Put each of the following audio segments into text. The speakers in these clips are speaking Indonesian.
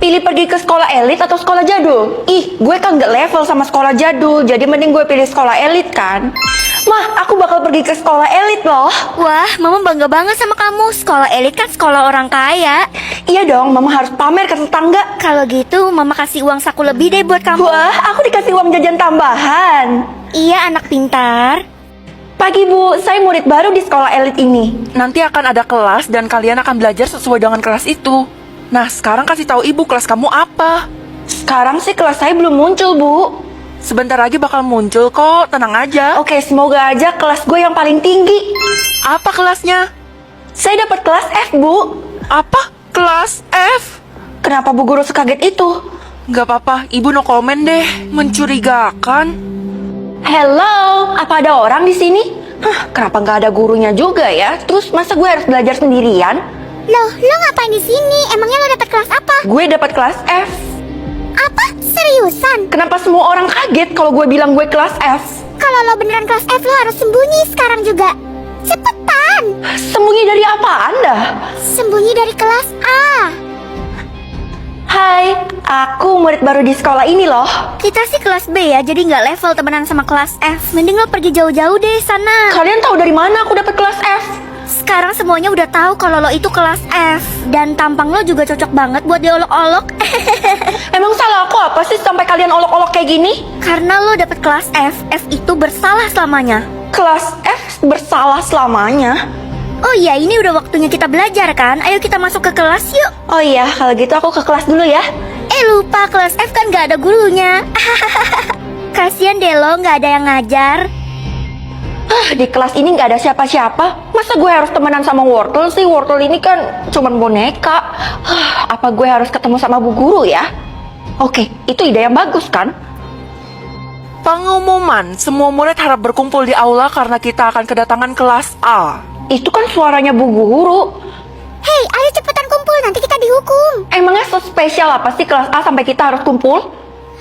Pilih pergi ke sekolah elit atau sekolah jadul? Ih, gue kan gak level sama sekolah jadul, jadi mending gue pilih sekolah elit kan? Mah, aku bakal pergi ke sekolah elit loh. Wah, Mama bangga banget sama kamu. Sekolah elit kan sekolah orang kaya. Iya dong, mama harus pamer ke tetangga. Kalau gitu, Mama kasih uang saku lebih deh buat kamu. Wah, aku dikasih uang jajan tambahan. Iya, anak pintar. Pagi Bu, saya murid baru di sekolah elit ini. Nanti akan ada kelas dan kalian akan belajar sesuai dengan kelas itu. Nah, sekarang kasih tahu ibu kelas kamu apa. Sekarang sih kelas saya belum muncul Bu. Sebentar lagi bakal muncul kok, tenang aja. Oke, semoga aja kelas gue yang paling tinggi. Apa kelasnya? Saya dapat kelas F Bu. Apa? Kelas F? Kenapa Bu Guru sekaget itu? Gak apa-apa, ibu no komen deh. Mencurigakan. Hello, apa ada orang di sini? Kenapa nggak ada gurunya juga ya? Terus masa gue harus belajar sendirian? Loh, lo ngapain di sini? Emangnya lo dapat kelas apa? Gue dapat kelas F. Apa? Seriusan? Kenapa semua orang kaget kalau gue bilang gue kelas F? Kalau lo beneran kelas F, lo harus sembunyi sekarang juga. Cepetan! Sembunyi dari apa Anda? Sembunyi dari kelas A. Hai, aku murid baru di sekolah ini loh. Kita sih kelas B ya, jadi nggak level temenan sama kelas F. Mending lo pergi jauh-jauh deh sana. Kalian tahu dari mana aku dapat kelas F? Sekarang semuanya udah tahu kalau lo itu kelas F. Dan tampang lo juga cocok banget buat diolok-olok. Emang salah aku apa sih sampai kalian olok-olok kayak gini? Karena lo dapet kelas F, F itu bersalah selamanya. Kelas F bersalah selamanya? Oh iya, ini udah waktunya kita belajar kan? Ayo kita masuk ke kelas yuk. Oh iya, kalau gitu aku ke kelas dulu ya. Lupa kelas F kan gak ada gurunya. Kasian deh lo, gak ada yang ngajar. Di kelas ini nggak ada siapa-siapa. Masa gue harus temenan sama Wortel sih? Wortel ini kan cuman boneka. Apa gue harus ketemu sama Bu Guru ya? Oke, itu ide yang bagus kan? Pengumuman, semua murid harap berkumpul di aula karena kita akan kedatangan kelas A. Itu kan suaranya Bu Guru. Hei, ayo cepetan kumpul, nanti kita dihukum. Emangnya spesial apa sih kelas A sampai kita harus kumpul?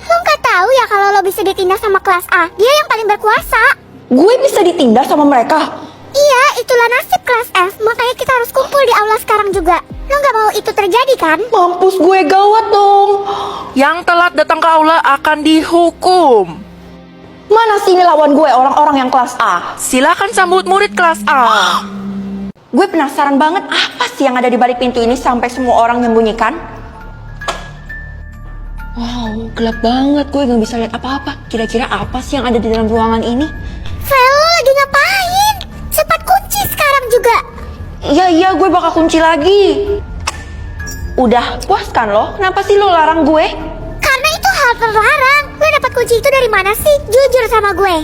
Lo gak tahu ya kalau lo bisa ditindas sama kelas A? Dia yang paling berkuasa. Gue bisa ditindas sama mereka? Iya, itulah nasib kelas F. Makanya kita harus kumpul di aula sekarang juga. Lo gak mau itu terjadi kan? Mampus gue, gawat dong. Yang telat datang ke aula akan dihukum. Mana sini lawan gue orang-orang yang kelas A? Silakan sambut murid kelas A. Gue penasaran banget apa sih yang ada di balik pintu ini sampai semua orang menyembunyikan. Wow, gelap banget. Gue gak bisa lihat apa-apa. Kira-kira apa sih yang ada di dalam ruangan ini? Vel, lo lagi ngapain? Cepat kunci sekarang juga. Iya, gue bakal kunci lagi. Udah, puas kan lo? Kenapa sih lo larang gue? Karena itu hal terlarang. Lo dapat kunci itu dari mana sih? Jujur sama gue.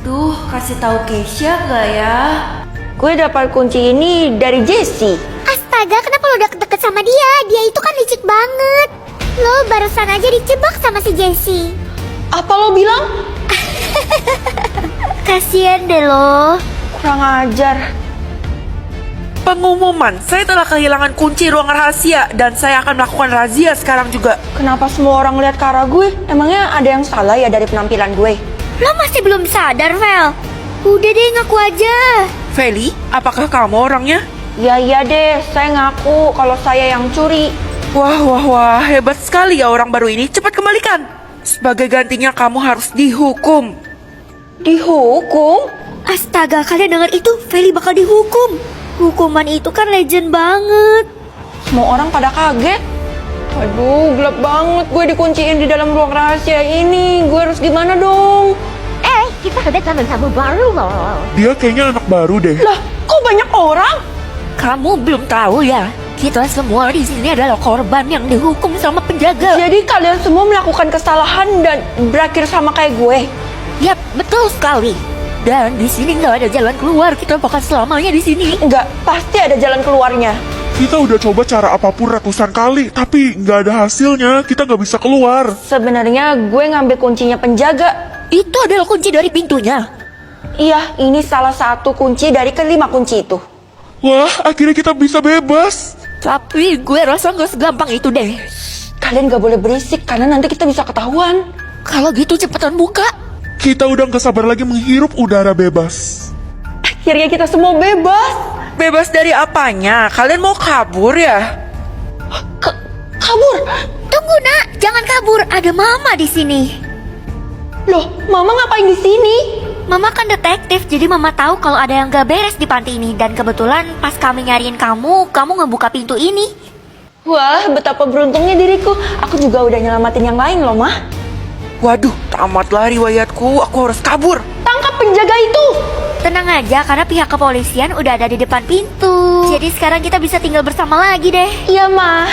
Duh, kasih tahu Keisha gak ya? Gue dapat kunci ini dari Jessie. Astaga, kenapa lo deket-deket sama dia? Dia itu kan licik banget. Lo barusan aja dijebak sama si Jessie. Apa lo bilang? Kasian deh lo. Kurang ajar. Pengumuman, saya telah kehilangan kunci ruang rahasia dan saya akan melakukan razia sekarang juga. Kenapa semua orang lihat ke arah gue? Emangnya ada yang salah ya dari penampilan gue? Lo masih belum sadar, Vel? Udah deh, ngaku aja. Feli, apakah kamu orangnya? Iya deh, saya ngaku kalau saya yang curi. Wah, hebat sekali ya orang baru ini. Cepat kembalikan. Sebagai gantinya kamu harus dihukum. Dihukum? Astaga, kalian dengar itu? Feli bakal dihukum. Hukuman itu kan legend banget. Semua orang pada kaget. Aduh, gelap banget. Gue dikunciin di dalam ruang rahasia ini. Gue harus gimana dong? Kita ada tamu baru loh. Dia kayaknya anak baru deh. Lah, kok banyak orang? Kamu belum tahu ya? Kita semua di sini adalah korban yang dihukum sama penjaga. Jadi kalian semua melakukan kesalahan dan berakhir sama kayak gue? Yap, betul sekali. Dan di sini nggak ada jalan keluar. Kita bakal selamanya di sini. Enggak, pasti ada jalan keluarnya. Kita udah coba cara apapun ratusan kali, tapi nggak ada hasilnya. Kita nggak bisa keluar. Sebenarnya gue ngambil kuncinya penjaga. Itu adalah kunci dari pintunya. Iya, ini salah satu kunci dari kelima kunci itu. Wah, akhirnya kita bisa bebas. Tapi gue rasa nggak segampang itu deh. Kalian gak boleh berisik karena nanti kita bisa ketahuan. Kalau gitu cepetan buka. Kita udah nggak sabar lagi menghirup udara bebas. Akhirnya kita semua bebas. Bebas dari apanya? Kalian mau kabur ya? Kabur? Tunggu nak, jangan kabur. Ada mama di sini. Loh, mama ngapain di sini? Mama kan detektif, jadi mama tahu kalau ada yang gak beres di panti ini. Dan kebetulan pas kami nyariin kamu ngebuka pintu ini. Wah, betapa beruntungnya diriku. Aku juga udah nyelamatin yang lain loh, Mah. Waduh, tamatlah riwayatku. Aku harus kabur. Tangkap penjaga itu! Tenang aja, karena pihak kepolisian udah ada di depan pintu. Jadi sekarang kita bisa tinggal bersama lagi deh. Iya, Mah.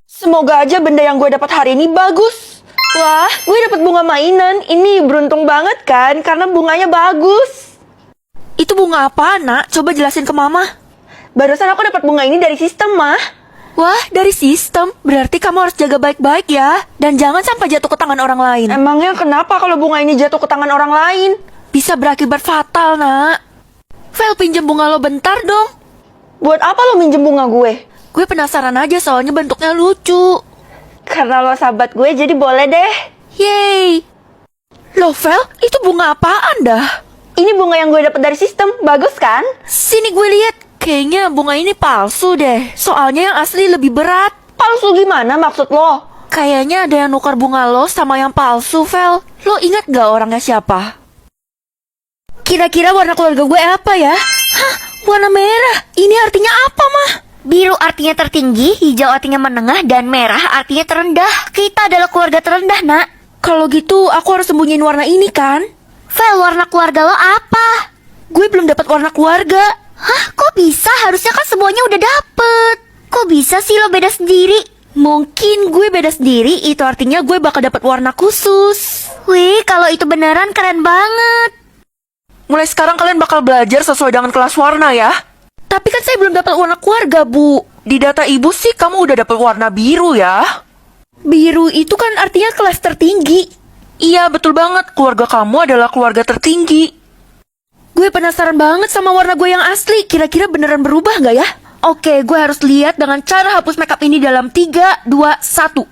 Semoga aja benda yang gue dapat hari ini bagus. Wah, gue dapat bunga mainan. Ini beruntung banget kan, karena bunganya bagus. Itu bunga apa, Nak? Coba jelasin ke Mama. Barusan aku dapat bunga ini dari sistem, Mah. Wah, dari sistem. Berarti kamu harus jaga baik-baik ya. Dan jangan sampai jatuh ke tangan orang lain. Emangnya kenapa kalau bunga ini jatuh ke tangan orang lain? Bisa berakibat fatal, Nak. Vel, pinjem bunga lo bentar dong. Buat apa lo minjem bunga gue? Gue penasaran aja soalnya bentuknya lucu. Karena lo sahabat gue, jadi boleh deh. Yeay. Loh, Vel, itu bunga apaan dah? Ini bunga yang gue dapat dari sistem, bagus kan? Sini gue lihat. Kayaknya bunga ini palsu deh. Soalnya yang asli lebih berat. Palsu gimana maksud lo? Kayaknya ada yang nukar bunga lo sama yang palsu, Vel. Lo ingat gak orangnya siapa? Kira-kira warna keluarga gue apa ya? Hah, warna merah. Ini artinya apa, Mah? Biru artinya tertinggi, hijau artinya menengah, dan merah artinya terendah. Kita adalah keluarga terendah, nak. Kalau gitu, aku harus sembunyiin warna ini kan? Vel, warna keluarga lo apa? Gue belum dapat warna keluarga. Hah, kok bisa? Harusnya kan semuanya udah dapet. Kok bisa sih lo beda sendiri? Mungkin gue beda sendiri, itu artinya gue bakal dapat warna khusus. Wih, kalau itu beneran keren banget. Mulai sekarang kalian bakal belajar sesuai dengan kelas warna ya. Tapi kan saya belum dapat warna keluarga, Bu. Di data ibu sih kamu udah dapat warna biru ya. Biru itu kan artinya kelas tertinggi. Iya, betul banget. Keluarga kamu adalah keluarga tertinggi. Gue penasaran banget sama warna gue yang asli. Kira-kira beneran berubah nggak ya? Oke, gue harus lihat dengan cara hapus makeup ini dalam 3, 2, 1.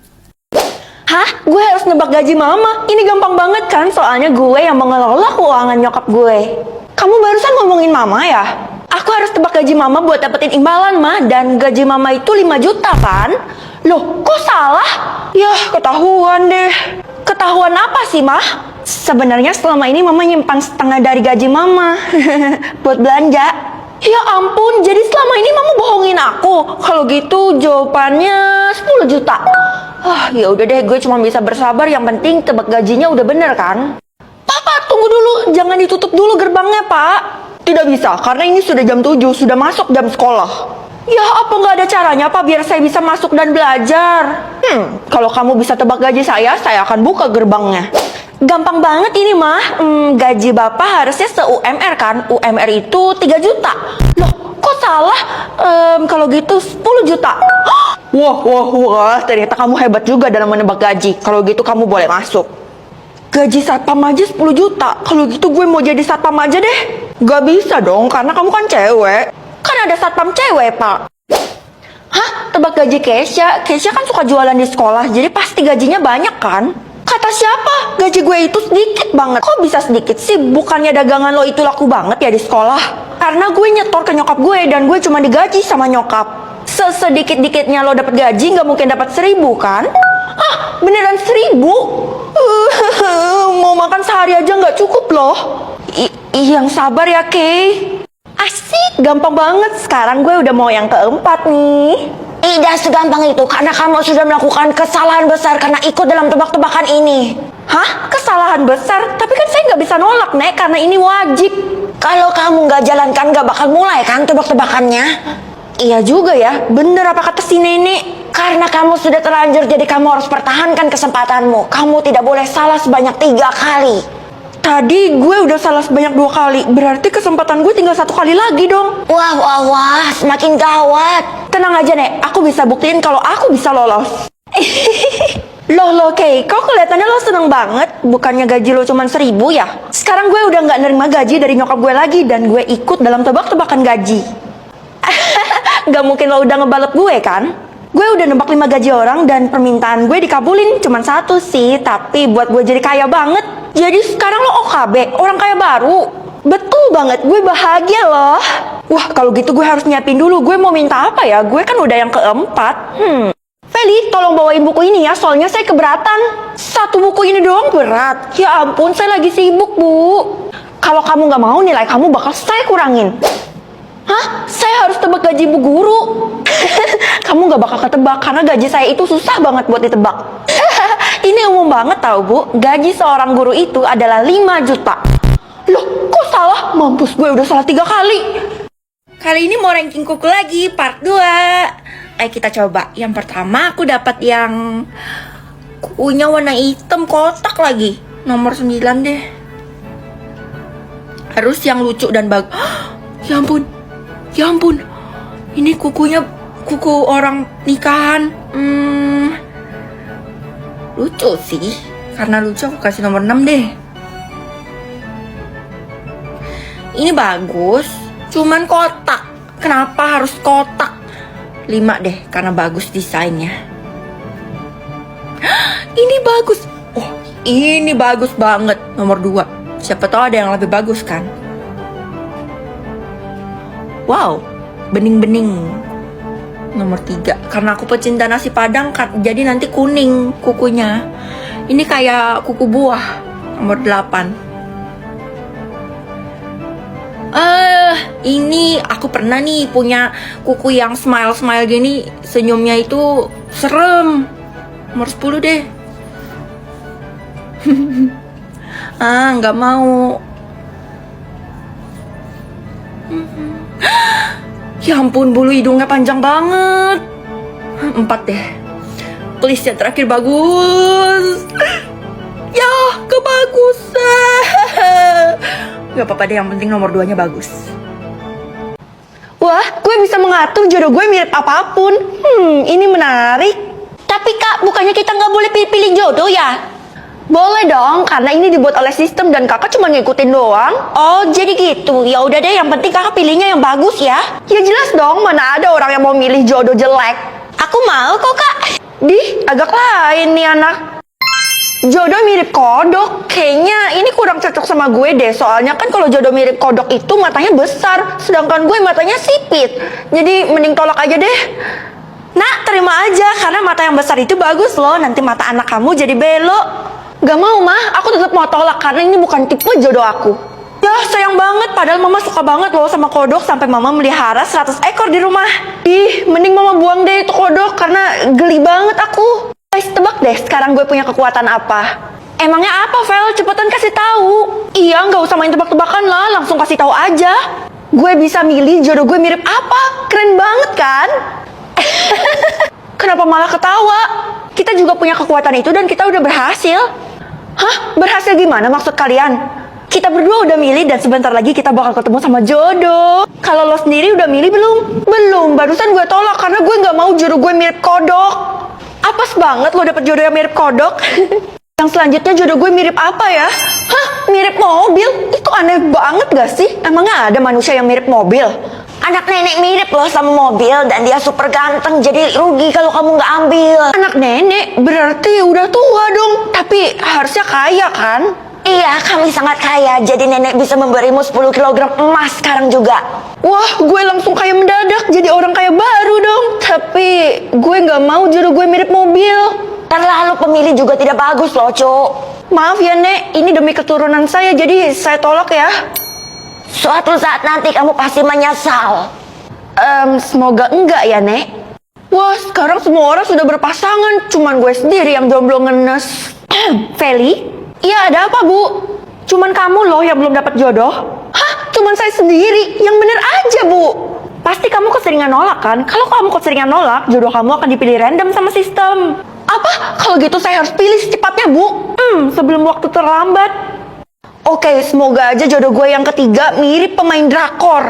Hah? Gue harus nebak gaji mama? Ini gampang banget kan? Soalnya gue yang mengelola keuangan nyokap gue. Kamu barusan ngomongin mama ya? Aku harus tebak gaji mama buat dapetin imbalan, Mah. Dan gaji mama itu 5 juta kan? Loh, kok salah? Yah, ketahuan deh. Ketahuan apa sih, Mah? Sebenarnya selama ini mama nyimpan setengah dari gaji mama buat belanja. Ya ampun, jadi selama ini mama bohongin aku. Kalau gitu jawabannya 10 juta. Ya udah deh, gue cuma bisa bersabar. Yang penting tebak gajinya udah bener kan? Papa, tunggu dulu. Jangan ditutup dulu gerbangnya, Pak. Tidak bisa, karena ini sudah jam 7, sudah masuk jam sekolah. Ya, apa nggak ada caranya, Pak, biar saya bisa masuk dan belajar? Kalau kamu bisa tebak gaji saya akan buka gerbangnya. Gampang banget ini, Mah. Gaji Bapak harusnya se-UMR kan? UMR itu 3 juta. Loh, kok salah? Kalau gitu 10 juta. Wah, ternyata kamu hebat juga dalam menebak gaji. Kalau gitu kamu boleh masuk. Gaji satpam aja 10 juta. Kalau gitu gue mau jadi satpam aja deh. Gak bisa dong, karena kamu kan cewek. Kan ada satpam cewek, Pak. Hah? Tebak gaji Kesha? Kesha kan suka jualan di sekolah, jadi pasti gajinya banyak kan? Kata siapa? Gaji gue itu sedikit banget. Kok bisa sedikit sih? Bukannya dagangan lo itu laku banget ya di sekolah? Karena gue nyetor ke nyokap gue dan gue cuma digaji sama nyokap. Sesedikit-dikitnya lo dapet gaji nggak mungkin dapat 1.000 kan? Beneran 1.000? Mau makan sehari aja nggak cukup loh. Yang sabar ya, Kay. Asik, gampang banget. Sekarang gue udah mau yang keempat nih. Tidak segampang itu, karena kamu sudah melakukan kesalahan besar karena ikut dalam tebak-tebakan ini. Hah? Kesalahan besar? Tapi kan saya nggak bisa nolak, Nek, karena ini wajib. Kalau kamu nggak jalankan, nggak bakal mulai kan tebak-tebakannya? Iya juga ya, bener apa kata si nenek. Karena kamu sudah terlanjur, jadi kamu harus pertahankan kesempatanmu. Kamu tidak boleh salah sebanyak 3 kali. Tadi gue udah salah sebanyak 2 kali. Berarti kesempatan gue tinggal 1 kali lagi dong. Wah, semakin gawat. Tenang aja, Nek, aku bisa buktiin kalau aku bisa lolos. Loh, Kay, kok kelihatannya lo seneng banget? Bukannya gaji lo cuma 1.000 ya? Sekarang gue udah nggak nerima gaji dari nyokap gue lagi. Dan gue ikut dalam tebak-tebakan gaji. Gak mungkin lo udah ngebalap gue kan? Gue udah nebak 5 gaji orang dan permintaan gue dikabulin. Cuman 1 sih, tapi buat gue jadi kaya banget. Jadi sekarang lo OKB, orang kaya baru. Betul banget, gue bahagia loh. Wah, kalau gitu gue harus nyiapin dulu. Gue mau minta apa ya? Gue kan udah yang keempat. Feli, tolong bawain buku ini ya, soalnya saya keberatan. Satu buku ini doang berat. Ya ampun, saya lagi sibuk, Bu. Kalau kamu nggak mau, nilai kamu bakal saya kurangin. Hah? Saya harus tebak gaji Bu Guru. Kamu nggak bakal ketebak, karena gaji saya itu susah banget buat ditebak. Ini umum banget tau, Bu. Gaji seorang guru itu adalah 5 juta. Loh, kok salah? Mampus, gue udah salah 3 kali. Kali ini mau ranking kuku lagi, part 2. Ayo kita coba. Yang pertama aku dapat yang kukunya warna hitam kotak lagi. Nomor 9 deh. Harus yang lucu dan bagus. Ya ampun. Ya ampun. Ini kukunya kuku orang nikahan. Lucu sih. Karena lucu aku kasih nomor 6 deh. Ini bagus. Cuman kotak. Kenapa harus kotak? 5 deh, karena bagus desainnya. Ini bagus. Oh, ini bagus banget. Nomor 2. Siapa tahu ada yang lebih bagus kan? Wow, bening-bening. Nomor 3. Karena aku pecinta nasi padang, jadi nanti kuning kukunya. Ini kayak kuku buah. Nomor 8. Ini aku pernah nih punya kuku yang smile-smile gini, senyumnya itu serem. Nomor 10 deh. Nggak mau. Ya ampun, bulu hidungnya panjang banget. 4 deh. Please yang terakhir bagus. Ya, kebagusan. Gak apa-apa deh, yang penting nomor 2-nya bagus. Wah, gue bisa mengatur jodoh gue mirip apapun. Ini menarik. Tapi kak, bukannya kita nggak boleh pilih-pilih jodoh ya? Boleh dong, karena ini dibuat oleh sistem dan kakak cuma ngikutin doang. Oh, jadi gitu. Ya udah deh, yang penting kakak pilihnya yang bagus ya. Ya jelas dong, mana ada orang yang mau milih jodoh jelek. Aku mau kok kak. Agak lain nih anak. Jodoh mirip kodok. Kayaknya ini kurang cocok sama gue deh. Soalnya kan kalau jodoh mirip kodok itu matanya besar, sedangkan gue matanya sipit. Jadi mending tolak aja deh. Nah, terima aja, karena mata yang besar itu bagus loh. Nanti mata anak kamu jadi belok. Gak mau mah, aku tetap mau tolak karena ini bukan tipe jodoh aku. Ya sayang banget, padahal mama suka banget loh sama kodok. Sampai mama melihara 100 ekor di rumah. Mending mama buang deh itu kodok, karena geli banget aku. Guys, tebak deh sekarang gue punya kekuatan apa. Emangnya apa, Vel? Cepetan kasih tahu. Iya, nggak usah main tebak-tebakan lah, langsung kasih tahu aja. Gue bisa milih jodoh gue mirip apa. Keren banget kan? Kenapa malah ketawa? Kita juga punya kekuatan itu dan kita udah berhasil. Hah? Berhasil gimana maksud kalian? Kita berdua udah milih dan sebentar lagi kita bakal ketemu sama jodoh. Kalau lo sendiri udah milih belum? Belum, barusan gue tolak karena gue nggak mau jodoh gue mirip kodok. Apes banget lo dapet jodoh yang mirip kodok. Yang selanjutnya jodoh gue mirip apa ya? Hah? Mirip mobil? Itu aneh banget gak sih? Emangnya ada manusia yang mirip mobil? Anak nenek mirip loh sama mobil dan dia super ganteng, jadi rugi kalau kamu nggak ambil. Anak nenek berarti udah tua dong, tapi harusnya kaya kan? Iya, kami sangat kaya, jadi nenek bisa memberimu 10 kg emas sekarang juga. Wah, gue langsung kaya mendadak, jadi orang kaya baru dong. Tapi gue nggak mau jodoh gue mirip mobil. Terlalu pemilih juga tidak bagus loh, Cuk. Maaf ya, Nek, ini demi keturunan saya, jadi saya tolak ya. Suatu saat nanti kamu pasti menyesal. Semoga enggak ya, Nek. Wah, sekarang semua orang sudah berpasangan, cuman gue sendiri yang jomblo ngenes. Feli? Iya, ada apa, Bu? Cuman kamu loh yang belum dapat jodoh. Hah? Cuman saya sendiri? Yang bener aja, Bu. Pasti kamu keseringan nolak kan? Kalau kamu keseringan nolak, jodoh kamu akan dipilih random sama sistem. Apa? Kalau gitu saya harus pilih secepatnya, Bu. Sebelum waktu terlambat. Oke, semoga aja jodoh gue yang ketiga mirip pemain drakor.